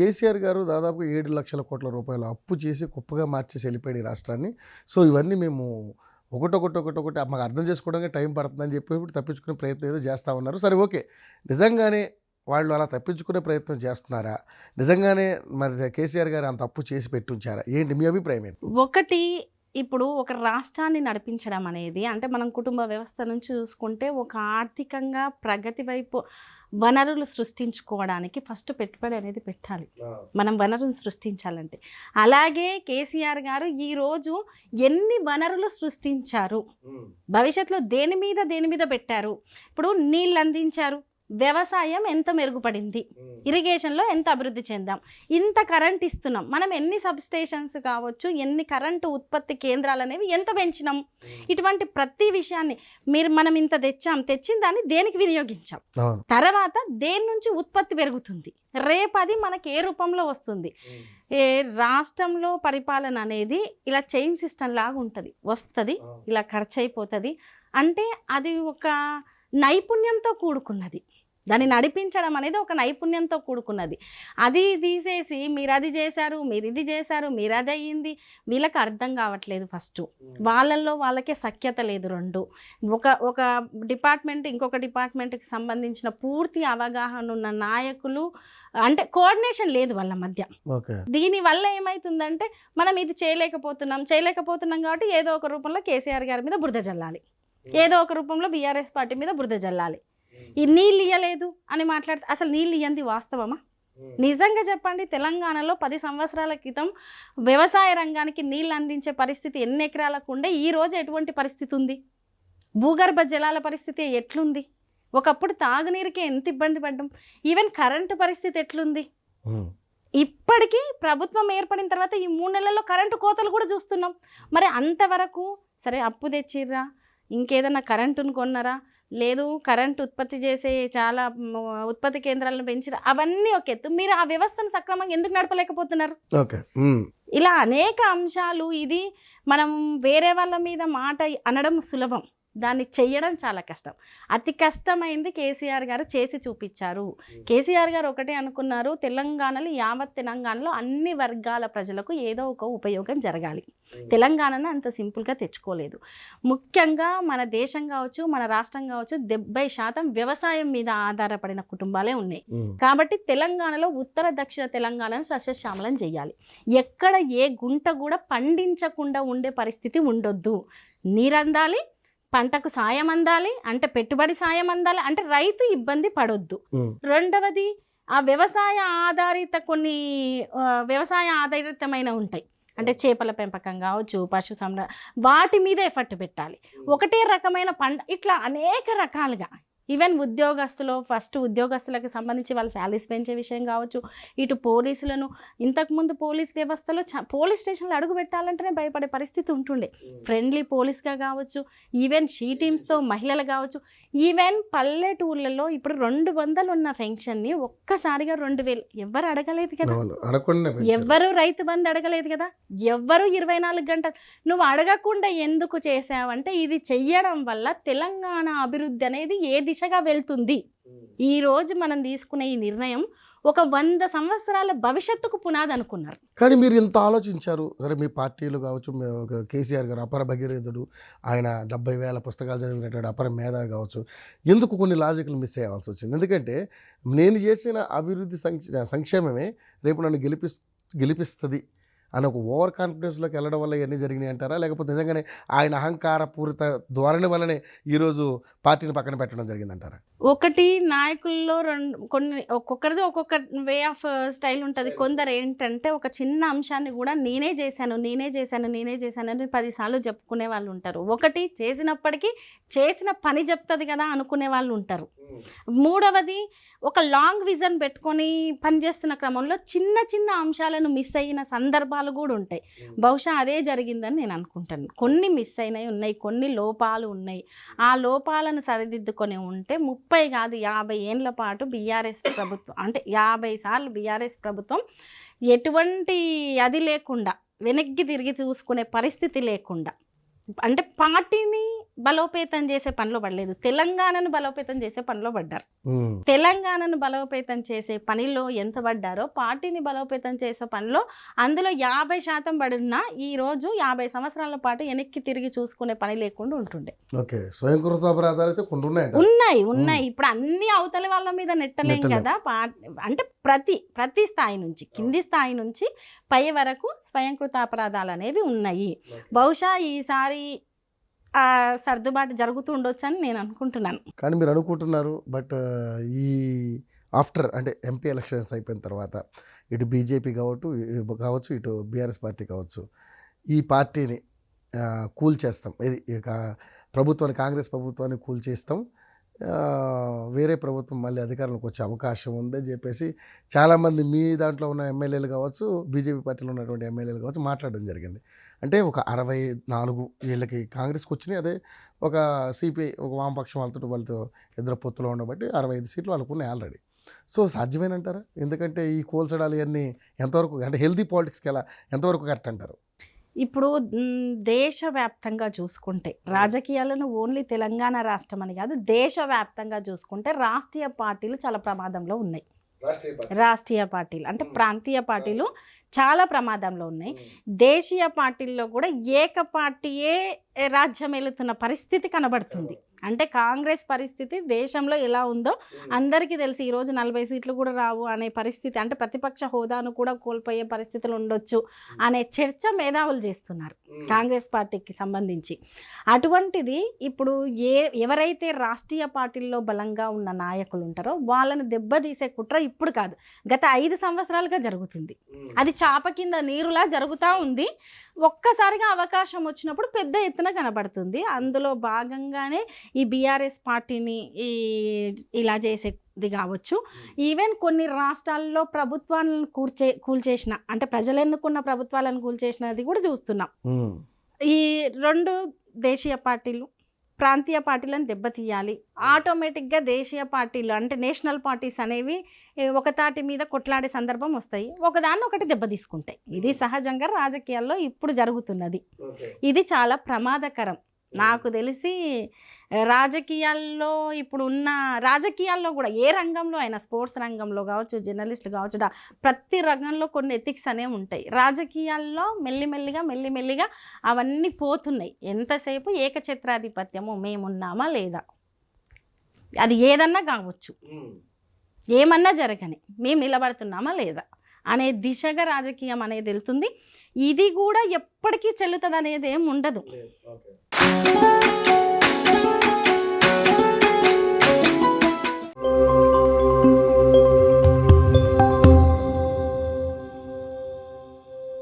కేసీఆర్ గారు దాదాపు 7,00,000 కోట్ల రూపాయలు అప్పు చేసి కుప్పగా మార్చేసి వెళ్ళిపోయాడు ఈ రాష్ట్రాన్ని. సో ఇవన్నీ మేము ఒకటొకటి మాకు అర్థం చేసుకోవడానికి టైం పడుతుందని చెప్పి ఇప్పుడు తప్పించుకునే ప్రయత్నం ఏదో చేస్తూ ఉన్నారు. సరే ఓకే, నిజంగానే వాళ్ళు అలా తప్పించుకునే ప్రయత్నం చేస్తున్నారా? నిజంగానే మరి కేసీఆర్ గారు అంత అప్పు చేసి పెట్టుంచారా? ఏంటి మీ అభిప్రాయం ఏంటి? ఒకటి, ఇప్పుడు ఒక రాష్ట్రాన్ని నడిపించడం అనేది అంటే మనం కుటుంబ వ్యవస్థ నుంచి చూసుకుంటే ఒక ఆర్థికంగా ప్రగతి వైపు వనరులు సృష్టించుకోవడానికి ఫస్ట్ పెట్టుబడి అనేది పెట్టాలి. మనం వనరులు సృష్టించాలంటే అలాగే కేసీఆర్ గారు ఈరోజు ఎన్ని వనరులు సృష్టించారు, భవిష్యత్తులో దేని మీద పెట్టారు. ఇప్పుడు నీళ్ళు అందించారు, వ్యవసాయం ఎంత మెరుగుపడింది, ఇరిగేషన్లో ఎంత అభివృద్ధి చెందాం, ఇంత కరెంట్ ఇస్తున్నాం, మనం ఎన్ని సబ్స్టేషన్స్ కావచ్చు, ఎన్ని కరెంటు ఉత్పత్తి కేంద్రాలు అనేవి ఎంత పెంచినాం, ఇటువంటి ప్రతి విషయాన్ని మనం ఇంత తెచ్చిన దాన్ని దేనికి వినియోగించాం, తర్వాత దేని నుంచి ఉత్పత్తి పెరుగుతుంది, రేపు అది మనకి ఏ రూపంలో వస్తుంది. రాష్ట్రంలో పరిపాలన అనేది ఇలా చైన్ సిస్టమ్ లాగా ఉంటుంది, వస్తుంది ఇలా ఖర్చు అయిపోతుంది. అంటే అది ఒక నైపుణ్యంతో కూడుకున్నది, దాన్ని నడిపించడం అనేది ఒక నైపుణ్యంతో కూడుకున్నది. అది తీసేసి మీరు అది చేశారు, మీరు ఇది చేశారు, మీరు అది అయ్యింది, వీళ్ళకి అర్థం కావట్లేదు. ఫస్ట్ వాళ్ళకే సఖ్యత లేదు. రెండు, ఒక డిపార్ట్మెంట్ ఇంకొక డిపార్ట్మెంట్కి సంబంధించిన పూర్తి అవగాహన ఉన్న నాయకులు అంటే కోఆర్డినేషన్ లేదు వాళ్ళ మధ్య. దీనివల్ల ఏమవుతుందంటే మనం ఇది చేయలేకపోతున్నాం కాబట్టి ఏదో ఒక రూపంలో కేసీఆర్ గారి మీద బురద జల్లాలి, ఏదో ఒక రూపంలో బీఆర్ఎస్ పార్టీ మీద బురద జల్లాలి. ఈ నీళ్ళు ఇయ్యలేదు అని మాట్లాడితే అసలు నీళ్ళు ఇయ్యంది వాస్తవమా? నిజంగా చెప్పండి, తెలంగాణలో 10 సంవత్సరాల క్రితం వ్యవసాయ రంగానికి నీళ్ళు అందించే పరిస్థితి ఎన్ని ఎకరాలకు ఉండే, ఈరోజు ఎటువంటి పరిస్థితి ఉంది? భూగర్భ జలాల పరిస్థితి ఎట్లుంది? ఒకప్పుడు తాగునీరుకి ఎంత ఇబ్బంది పడ్డాం. ఈవెన్ కరెంటు పరిస్థితి ఎట్లుంది? ఇప్పటికీ ప్రభుత్వం ఏర్పడిన తర్వాత ఈ 3 నెలల్లో కరెంటు కోతలు కూడా చూస్తున్నాం. మరి అంతవరకు సరే అప్పు తెచ్చిర్రా, ఇంకేదన్నా కరెంటును కొన్నారా, లేదు కరెంట్ ఉత్పత్తి చేసే చాలా ఉత్పత్తి కేంద్రాలను పెంచిరా, అవన్నీ ఒక ఎత్తు. మీరు ఆ వ్యవస్థను సక్రమంగా ఎందుకు నడపలేకపోతున్నారు? ఇలా అనేక అంశాలు. ఇది మనం వేరే వాళ్ళ మీద మాట అనడం సులభం, దాన్ని చెయ్యడం చాలా కష్టం. అతి కష్టమైంది కేసీఆర్ గారు చేసి చూపించారు. కేసీఆర్ గారు ఒకటే అనుకున్నారు, యావత్ తెలంగాణలో అన్ని వర్గాల ప్రజలకు ఏదో ఒక ఉపయోగం జరగాలి. తెలంగాణను అంత సింపుల్గా తెచ్చుకోలేదు. ముఖ్యంగా మన దేశం కావచ్చు, మన రాష్ట్రం కావచ్చు, 70% వ్యవసాయం మీద ఆధారపడిన కుటుంబాలే ఉన్నాయి. కాబట్టి తెలంగాణలో ఉత్తర దక్షిణ తెలంగాణను సస్యశ్యామలం చేయాలి. ఎక్కడ ఏ గుంట కూడా పండించకుండా ఉండే పరిస్థితి ఉండొద్దు. నీరందాలి, పంటకు సాయం అందాలి, అంటే పెట్టుబడి సాయం అందాలి, అంటే రైతు ఇబ్బంది పడొద్దు. రెండవది, ఆ వ్యవసాయ ఆధారితమైన ఉంటాయి, అంటే చేపల పెంపకం కావచ్చు, పశు వాటి మీద ఎఫర్ట్ పెట్టాలి. ఒకటే రకమైన ఇట్లా అనేక రకాలుగా. ఈవెన్ ఉద్యోగస్తులకు సంబంధించి వాళ్ళ శాలరీస్ పెంచే విషయం కావచ్చు, ఇటు పోలీసులను ఇంతకుముందు పోలీస్ వ్యవస్థలో పోలీస్ స్టేషన్లో అడుగు పెట్టాలంటేనే భయపడే పరిస్థితి ఉంటుండే. ఫ్రెండ్లీ పోలీస్గా కావచ్చు, ఈవెన్ షీ టీమ్స్తో మహిళలు కావచ్చు, ఈవెన్ పల్లెటూళ్ళలో ఇప్పుడు 200 ఉన్న పెన్షన్ని ఒక్కసారిగా 2,000 ఎవ్వరు అడగలేదు కదా, ఎవ్వరు రైతు బంధు అడగలేదు కదా, ఎవ్వరు 24 గంటలు. నువ్వు అడగకుండా ఎందుకు చేసావంటే ఇది చెయ్యడం వల్ల తెలంగాణ అభివృద్ధి అనేది ఏ దిశగా వెళ్తుంది. ఈరోజు మనం తీసుకునే ఈ నిర్ణయం ఒక 100 సంవత్సరాల భవిష్యత్తుకు పునాది అనుకున్నారు. కానీ మీరు ఇంత ఆలోచించారు. సరే, మీ పార్టీలు కావచ్చు, కేసీఆర్ గారు అపర భగీరథుడు, ఆయన 70,000 పుస్తకాలు చదివినటువంటి అపర మేధావి కావచ్చు, ఎందుకు కొన్ని లాజిక్లు మిస్ అయ్యాల్సి వచ్చింది? ఎందుకంటే నేను చేసిన అభివృద్ధి సంక్షేమమే రేపు నన్ను గెలిపిస్తుంది అని ఒక ఓవర్ కాన్ఫిడెన్స్లోకి వెళ్ళడం వల్ల ఇవన్నీ జరిగినాయి అంటారా? లేకపోతే నిజంగానే ఆయన అహంకార పూరిత ధోరణి వల్లనే ఈరోజు పార్టీని పక్కన పెట్టడం జరిగిందంటారా? ఒకటి, నాయకుల్లో ఒక్కొక్కరిది ఒక్కొక్క వే ఆఫ్ స్టైల్ ఉంటుంది. కొందరు ఏంటంటే ఒక చిన్న అంశాన్ని కూడా నేనే చేశాను అని 10 సార్లు చెప్పుకునే వాళ్ళు ఉంటారు. ఒకటి, చేసినప్పటికీ చేసిన పని చెప్తుంది కదా అనుకునే వాళ్ళు ఉంటారు. మూడవది, ఒక లాంగ్ విజన్ పెట్టుకొని పనిచేస్తున్న క్రమంలో చిన్న చిన్న అంశాలను మిస్ అయిన సందర్భాలు కూడా ఉంటాయి. బహుశా అదే జరిగిందని నేను అనుకుంటాను. కొన్ని మిస్ అయినవి ఉన్నాయి, కొన్ని లోపాలు ఉన్నాయి. ఆ లోపాలను సరిదిద్దుకొని ఉంటే 30 కాదు 50 ఏళ్ల పాటు బీఆర్ఎస్ ప్రభుత్వం, అంటే 50 సార్లు బీఆర్ఎస్ ప్రభుత్వం ఎటువంటి అది లేకుండా, వెనక్కి తిరిగి చూసుకునే పరిస్థితి లేకుండా, అంటే పార్టీని బలోపేతం చేసే పనిలో పడలేదు, తెలంగాణను బలోపేతం చేసే పనిలో పడ్డారు. తెలంగాణను బలోపేతం చేసే పనిలో ఎంత పడ్డారో పార్టీని బలోపేతం చేసే పనిలో అందులో 50% పడినా ఈరోజు 50 సంవత్సరాల పాటు వెనక్కి తిరిగి చూసుకునే పని లేకుండా ఉంటుండే. ఓకే, స్వయంకృత అపరాధాలు అయితే కొన్ని ఉన్నాయి. ఇప్పుడు అన్ని అవతలి వాళ్ళ మీద నెట్టలేం కదా. అంటే ప్రతి స్థాయి నుంచి, కింది స్థాయి నుంచి పై వరకు స్వయంకృత అపరాధాలు అనేవి ఉన్నాయి. బహుశా ఈసారి సర్దుబాటు జరుగుతూ ఉండొచ్చు అని నేను అనుకుంటున్నాను. కానీ మీరు అనుకుంటున్నారు, బట్ ఈ ఆఫ్టర్ అంటే ఎంపీ ఎలక్షన్స్ అయిపోయిన తర్వాత ఇటు బీజేపీ కావచ్చు ఇటు బీఆర్ఎస్ పార్టీ కావచ్చు, ఈ పార్టీని కూల్ చేస్తాం, ఇది ఇక ప్రభుత్వాన్ని, కాంగ్రెస్ ప్రభుత్వాన్ని కూల్ చేస్తాం, వేరే ప్రభుత్వం మళ్ళీ అధికారంలోకి వచ్చే అవకాశం ఉందని చెప్పేసి చాలామంది మీ దాంట్లో ఉన్న ఎమ్మెల్యేలు కావచ్చు, బీజేపీ పార్టీలో ఉన్నటువంటి ఎమ్మెల్యేలు కావచ్చు మాట్లాడడం జరిగింది. అంటే ఒక 64 ఏళ్ళకి కాంగ్రెస్కి వచ్చినాయి, అదే ఒక సిపిఐ ఒక వామపక్షం వాళ్ళతో ఇద్దరు పొత్తులో ఉండబట్టి 65 సీట్లు వాళ్ళకు ఉన్నాయి ఆల్రెడీ. సో సాధ్యమేనంటారా? ఎందుకంటే ఈ కోల్చడాలు ఇవన్నీ ఎంతవరకు అంటే హెల్తీ పాలిటిక్స్కి ఎంతవరకు కరెక్ట్ అంటారు? ఇప్పుడు దేశవ్యాప్తంగా చూసుకుంటే రాజకీయాలను ఓన్లీ తెలంగాణ రాష్ట్రం అని కాదు, దేశవ్యాప్తంగా చూసుకుంటే రాష్ట్రీయ పార్టీలు చాలా ప్రమాదంలో ఉన్నాయి. రాష్ట్రీయ పార్టీలు అంటే ప్రాంతీయ పార్టీలు చాలా ప్రమాదంలో ఉన్నాయి. దేశీయ పార్టీల్లో కూడా ఏక పార్టీయే రాజ్యం ఏలుతున్న పరిస్థితి కనబడుతుంది. అంటే కాంగ్రెస్ పరిస్థితి దేశంలో ఎలా ఉందో అందరికీ తెలిసి ఈరోజు 40 సీట్లు కూడా రావు అనే పరిస్థితి, అంటే ప్రతిపక్ష హోదాను కూడా కోల్పోయే పరిస్థితులు ఉండొచ్చు అనే చర్చ మేధావులు చేస్తున్నారు కాంగ్రెస్ పార్టీకి సంబంధించి. అటువంటిది ఇప్పుడు ఎవరైతే రాష్ట్రీయ పార్టీల్లో బలంగా ఉన్న నాయకులు ఉంటారో వాళ్ళని దెబ్బతీసే కుట్ర ఇప్పుడు కాదు, గత 5 సంవత్సరాలుగా జరుగుతుంది. అది చాప కింద నీరులా జరుగుతూ ఉంది. ఒక్కసారిగా అవకాశం వచ్చినప్పుడు పెద్ద ఎత్తున కనబడుతుంది. అందులో భాగంగానే ఈ బీఆర్ఎస్ పార్టీని ఇలా చేసేది కావచ్చు. ఈవెన్ కొన్ని రాష్ట్రాల్లో ప్రభుత్వాలను కూల్చేసిన, అంటే ప్రజలు ఎన్నుకున్న ప్రభుత్వాలను కూల్చేసినది కూడా చూస్తున్నాం. ఈ 2 దేశీయ పార్టీలు ప్రాంతీయ పార్టీలను దెబ్బతీయాలి. ఆటోమేటిక్గా దేశీయ పార్టీలు అంటే నేషనల్ పార్టీస్ అనేవి ఒకతాటి మీద కొట్లాడే సందర్భం వస్తాయి, ఒకదాన్ని ఒకటి దెబ్బ తీసుకుంటాయి. ఇది సహజంగా రాజకీయాల్లో ఇప్పుడు జరుగుతున్నది. ఇది చాలా ప్రమాదకరం. నాకు తెలిసి రాజకీయాల్లో ఇప్పుడు ఉన్న రాజకీయాల్లో కూడా ఏ రంగంలో అయినా, స్పోర్ట్స్ రంగంలో కావచ్చు, జర్నలిస్టులు కావచ్చు, ప్రతి రంగంలో కొన్ని ఎథిక్స్ అనేవి ఉంటాయి. రాజకీయాల్లో మెల్లిమెల్లిగా అవన్నీ పోతున్నాయి. ఎంతసేపు ఏకఛత్రాధిపత్యము, మేమున్నామా లేదా, అది ఏదన్నా కావచ్చు, ఏమన్నా జరగని మేము నిలబడుతున్నామా లేదా అనే దిశగా రాజకీయం అనేది వెళ్తుంది. ఇది కూడా ఎప్పటికీ చెల్లుతుంది అనేది ఏం ఉండదు.